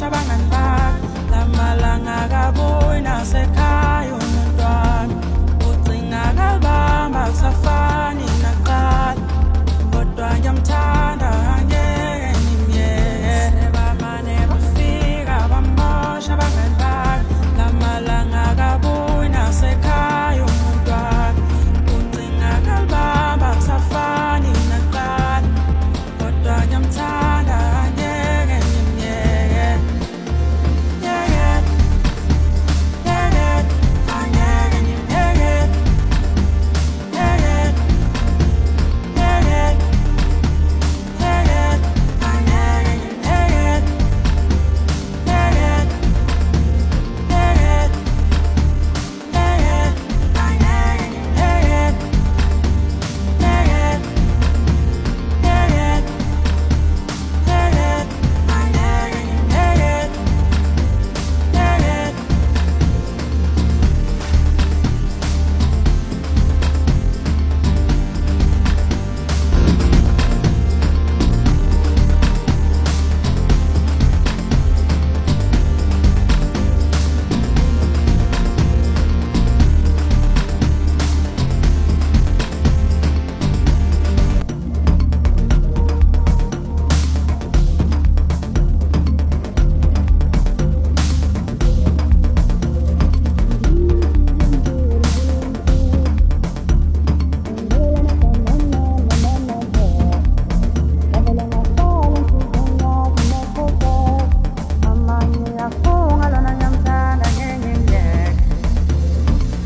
bamosha abangani bakhe, lamalanga akabuyi nasekhaya unontwana, ucinga kalibamba akusafani nakuqala, kodwa ngiyamthanda angeke ngimyeke. Sebamane bafika bamosha abangani bakhe, lamalanga akabuyi nasekhaya unontwana, ucinga kalibamba akusafani nakuqala, kodwa ngiyamthanda angeke ngimyeke. Yeah, yeah, yeah, yeah, angeke ngimyeke. Yeah, yeah, yeah, yeah, yeah, yeah, angeke ngimyeke. Yeah, yeah, yeah, yeah, yeah, yeah, angeke ngimyeke. Yeah, yeah, yeah, yeah, yeah, yeah, angeke ngimyeke. Yeah, yeah.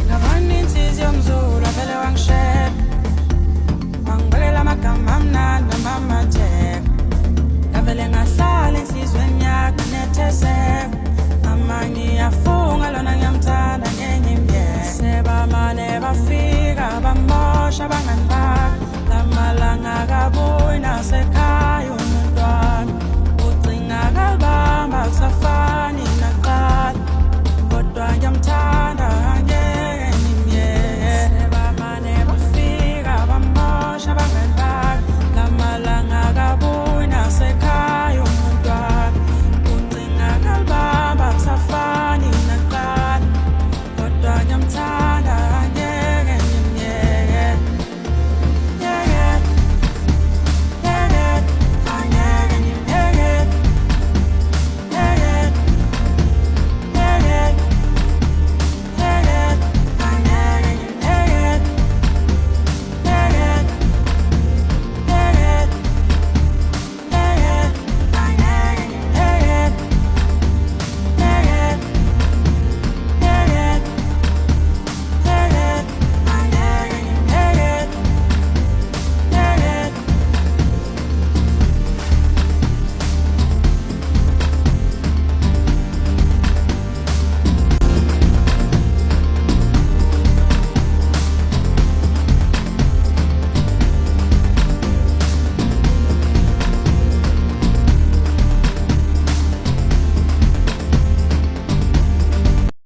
Ngabona inhliziyo yomzulu avele wangishela, wangibekela amagama amnandi namamatheka, ngavele ngahlala enhliziyweni yakhe nethezeka, amanye ngiyafunga lona ngiyamthanda ngeke ngimyeke. Sebamane bafika bamosha abangani bakhe, lamalanga akabuyi nasekhaya.